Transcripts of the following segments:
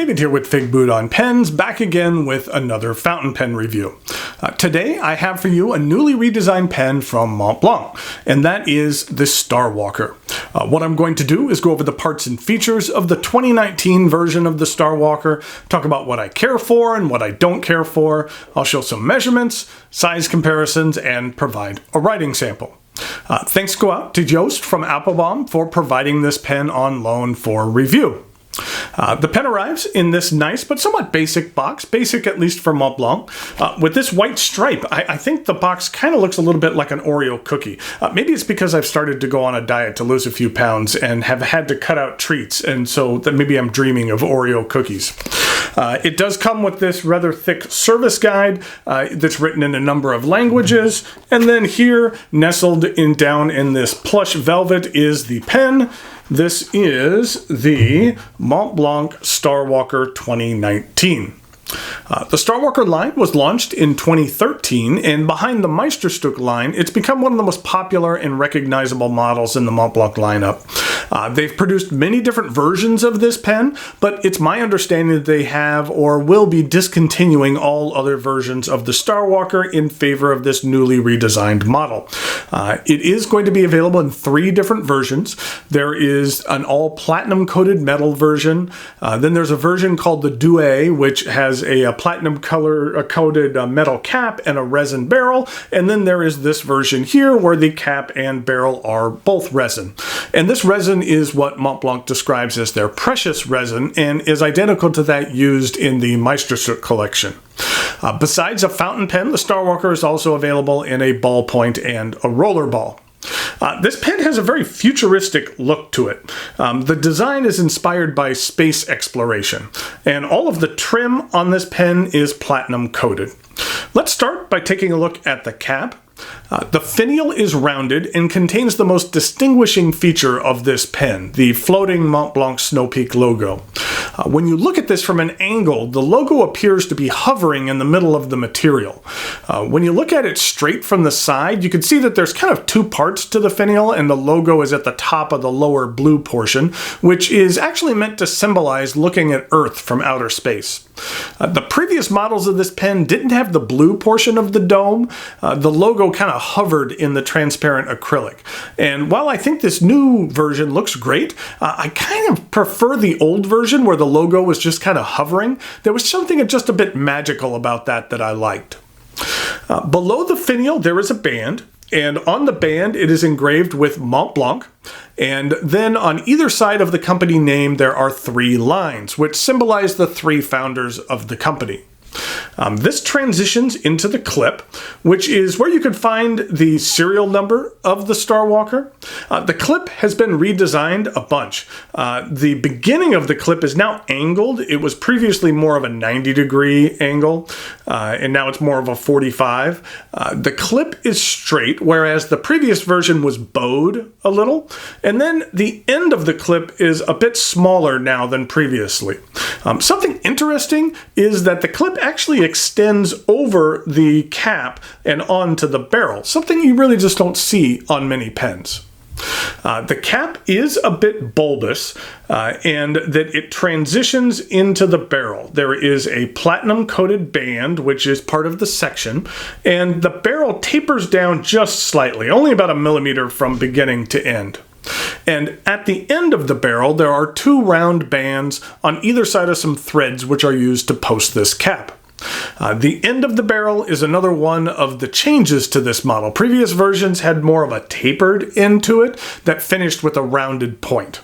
David here with Figboot on Pens, back again with another fountain pen review. Today I have for you a newly redesigned pen from Montblanc, and that is the Starwalker. What I'm going to do is go over the parts and features of the 2019 version of the Starwalker, talk about what I care for and what I don't care for. I'll show some measurements, size comparisons, and provide a writing sample. Thanks go out to Joost from Applebaum for providing this pen on loan for review. The pen arrives in this nice but somewhat basic box, basic at least for Montblanc, with this white stripe. I think the box kind of looks a little bit like an Oreo cookie. Maybe it's because I've started to go on a diet to lose a few pounds and have had to cut out treats, and so that maybe I'm dreaming of Oreo cookies. It does come with this rather thick service guide that's written in a number of languages, and then here, nestled down in this plush velvet, is the pen. This is the Montblanc Starwalker 2019. The Starwalker line was launched in 2013, and behind the Meisterstück line, it's become one of the most popular and recognizable models in the Montblanc lineup. They've produced many different versions of this pen, but it's my understanding that they have or will be discontinuing all other versions of the Starwalker in favor of this newly redesigned model. It is going to be available in 3 different versions. There is an all platinum coated metal version. Then there's a version called the Douai, which has a platinum color coated metal cap and a resin barrel. And then there is this version here where the cap and barrel are both resin. And this resin is what Montblanc describes as their precious resin and is identical to that used in the Meisterstück collection. Besides a fountain pen, the Starwalker is also available in a ballpoint and a rollerball. This pen has a very futuristic look to it. The design is inspired by space exploration, and all of the trim on this pen is platinum coated. Let's start by taking a look at the cap. The finial is rounded and contains the most distinguishing feature of this pen, the floating Montblanc Snow Peak logo. When you look at this from an angle, the logo appears to be hovering in the middle of the material. When you look at it straight from the side, you can see that there's kind of 2 parts to the finial, and the logo is at the top of the lower blue portion, which is actually meant to symbolize looking at Earth from outer space. The previous models of this pen didn't have the blue portion of the dome. The logo kind of hovered in the transparent acrylic. And while I think this new version looks great, I kind of prefer the old version where the logo was just kind of hovering. There was something just a bit magical about that I liked. Below the finial, there is a band. And on the band, it is engraved with Montblanc. And then on either side of the company name, there are 3 lines, which symbolize the 3 founders of the company. This transitions into the clip, which is where you can find the serial number of the Starwalker. The clip has been redesigned a bunch. The beginning of the clip is now angled. It was previously more of a 90-degree angle, and now it's more of a 45. The clip is straight, whereas the previous version was bowed a little. And then the end of the clip is a bit smaller now than previously. Something interesting is that the clip actually extends over the cap and onto the barrel, something you really just don't see on many pens. The cap is a bit bulbous, and that it transitions into the barrel. There is a platinum coated band, which is part of the section, and the barrel tapers down just slightly, only about 1 millimeter from beginning to end. And at the end of the barrel, there are 2 round bands on either side of some threads which are used to post this cap. The end of the barrel is another one of the changes to this model. Previous versions had more of a tapered end to it that finished with a rounded point.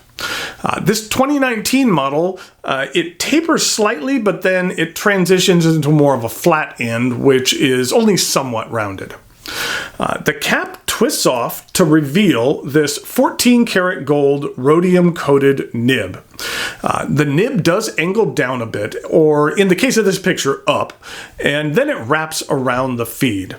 This 2019 model, it tapers slightly, but then it transitions into more of a flat end, which is only somewhat rounded. The cap twists off to reveal this 14-karat gold rhodium-coated nib. The nib does angle down a bit, or in the case of this picture, up, and then it wraps around the feed.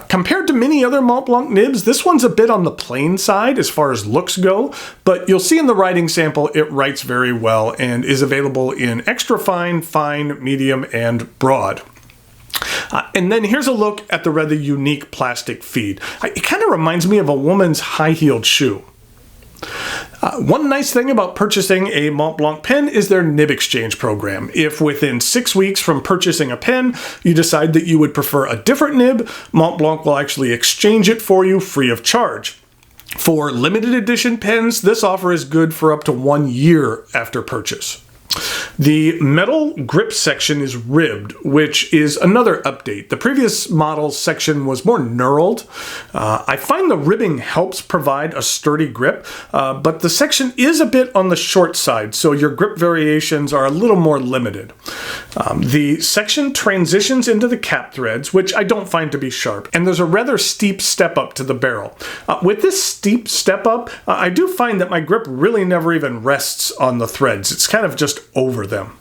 Compared to many other Montblanc nibs, this one's a bit on the plain side as far as looks go, but you'll see in the writing sample it writes very well and is available in extra fine, fine, medium, and broad. And then here's a look at the rather unique plastic feed. It kind of reminds me of a woman's high-heeled shoe. One nice thing about purchasing a Montblanc pen is their nib exchange program. If within 6 weeks from purchasing a pen, you decide that you would prefer a different nib, Montblanc will actually exchange it for you free of charge. For limited edition pens, this offer is good for up to 1 year after purchase. The metal grip section is ribbed, which is another update. The previous model's section was more knurled. I find the ribbing helps provide a sturdy grip, but the section is a bit on the short side, so your grip variations are a little more limited. The section transitions into the cap threads, which I don't find to be sharp, and there's a rather steep step up to the barrel. With this steep step up, I do find that my grip really never even rests on the threads. It's kind of just over them.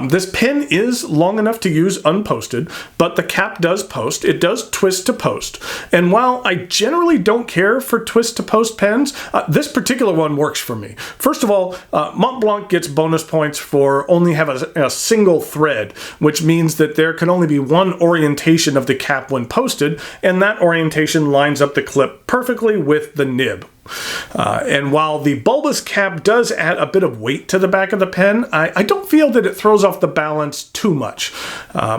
This pen is long enough to use unposted, but the cap does post. It does twist to post. And while I generally don't care for twist to post pens, this particular one works for me. First of all, Montblanc gets bonus points for only having a single thread, which means that there can only be one orientation of the cap when posted, and that orientation lines up the clip perfectly with the nib. And while the bulbous cap does add a bit of weight to the back of the pen, I don't feel that it throws off the balance too much.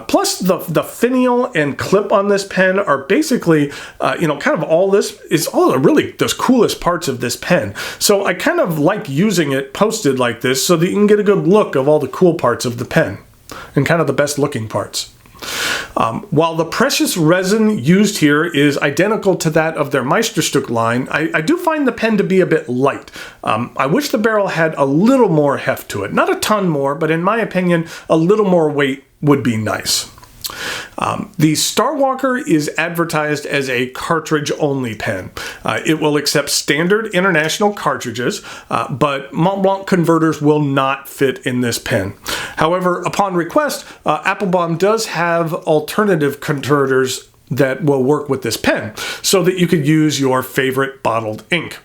Plus, the finial and clip on this pen are basically, kind of all the really the coolest parts of this pen. So I kind of like using it posted like this so that you can get a good look of all the cool parts of the pen and kind of the best looking parts. While the precious resin used here is identical to that of their Meisterstück line, I do find the pen to be a bit light. I wish the barrel had a little more heft to it. Not a ton more, but in my opinion, a little more weight would be nice. The Starwalker is advertised as a cartridge-only pen. It will accept standard international cartridges, but Montblanc converters will not fit in this pen. However, upon request, Applebaum does have alternative converters that will work with this pen, so that you could use your favorite bottled ink.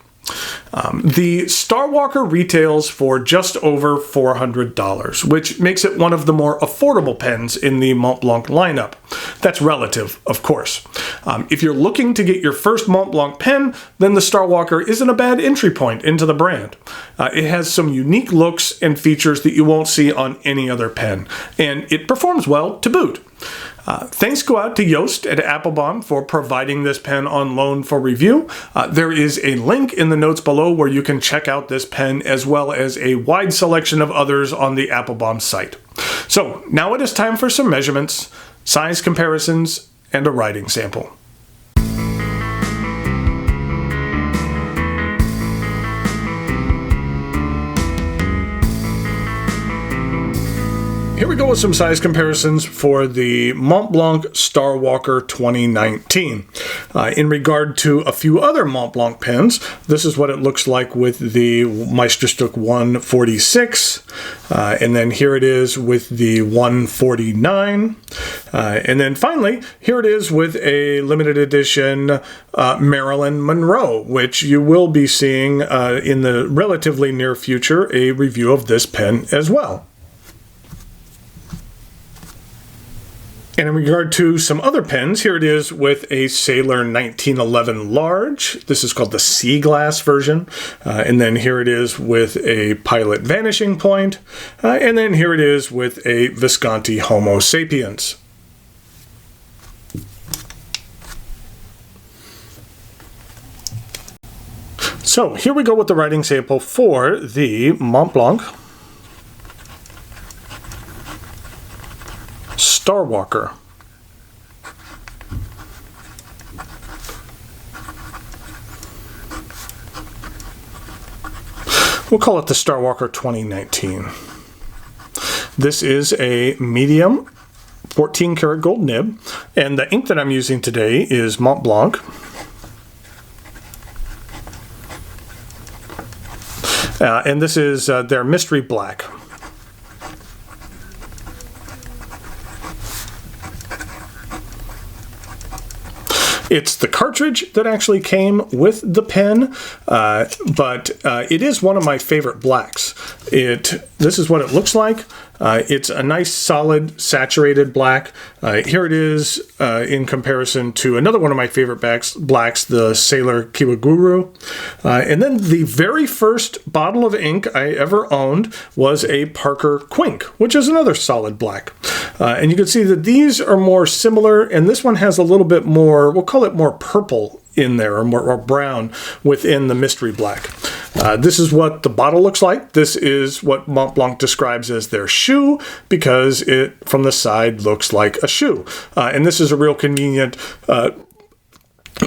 The Starwalker retails for just over $400, which makes it one of the more affordable pens in the Montblanc lineup. That's relative, of course. If you're looking to get your first Montblanc pen, then the Starwalker isn't a bad entry point into the brand. It has some unique looks and features that you won't see on any other pen, and it performs well to boot. Thanks go out to Joost at Applebaum for providing this pen on loan for review. There is a link in the notes below where you can check out this pen as well as a wide selection of others on the Applebaum site. So now it is time for some measurements, size comparisons, and a writing sample. Here we go with some size comparisons for the Montblanc Starwalker 2019. In regard to a few other Montblanc pens, this is what it looks like with the Meisterstück 146, and then here it is with the 149, and then finally, here it is with a limited edition Marilyn Monroe, which you will be seeing in the relatively near future a review of this pen as well. And in regard to some other pens, here it is with a Sailor 1911 Large. This is called the Sea Glass version. And then here it is with a Pilot Vanishing Point. And then here it is with a Visconti Homo Sapiens. So here we go with the writing sample for the Montblanc Starwalker. We'll call it the Starwalker 2019. This is a medium 14 karat gold nib, and the ink that I'm using today is Montblanc. And this is their Mystery Black. It's the cartridge that actually came with the pen, but it is one of my favorite blacks. It this is what it looks like. It's a nice solid saturated black. Here it is in comparison to another one of my favorite blacks, the Sailor Kiwaguru. And then the very first bottle of ink I ever owned was a Parker Quink, which is another solid black. And you can see that these are more similar, and this one has a little bit more, we'll call it more purple in there, or more brown within the mystery black. This is what the bottle looks like. This is what Montblanc describes as their shoe, because it from the side looks like a shoe. And this is a real convenient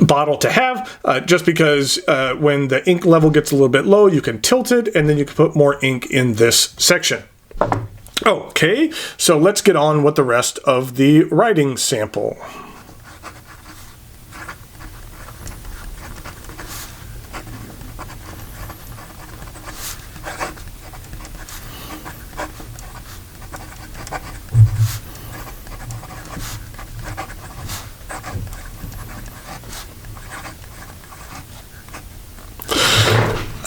bottle to have, just because when the ink level gets a little bit low, you can tilt it, and then you can put more ink in this section. Okay, so let's get on with the rest of the writing sample.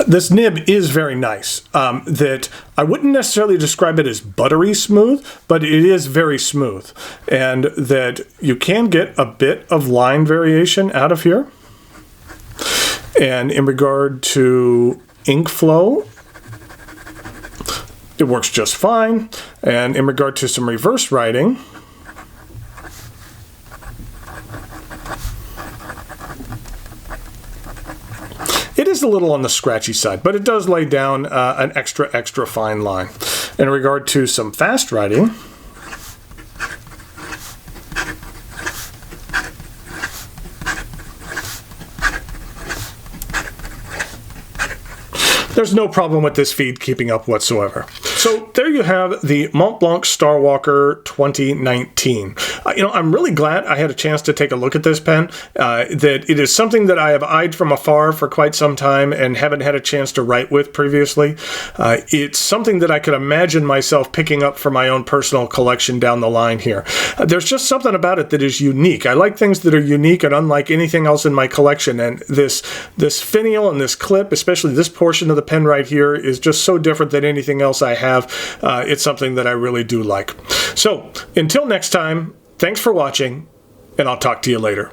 This nib is very nice. That I wouldn't necessarily describe it as buttery smooth, but it is very smooth. And that you can get a bit of line variation out of here. And in regard to ink flow, it works just fine. And in regard to some reverse writing, it is a little on the scratchy side, but it does lay down an extra fine line. In regard to some fast writing, there's no problem with this feed keeping up whatsoever. So there you have the Montblanc Starwalker 2019. I'm really glad I had a chance to take a look at this pen. That it is something that I have eyed from afar for quite some time and haven't had a chance to write with previously. It's something that I could imagine myself picking up for my own personal collection down the line here. There's just something about it that is unique. I like things that are unique and unlike anything else in my collection, and this finial and this clip, especially this portion of the pen right here, is just so different than anything else I have. It's something that I really do like. So until next time, thanks for watching, and I'll talk to you later.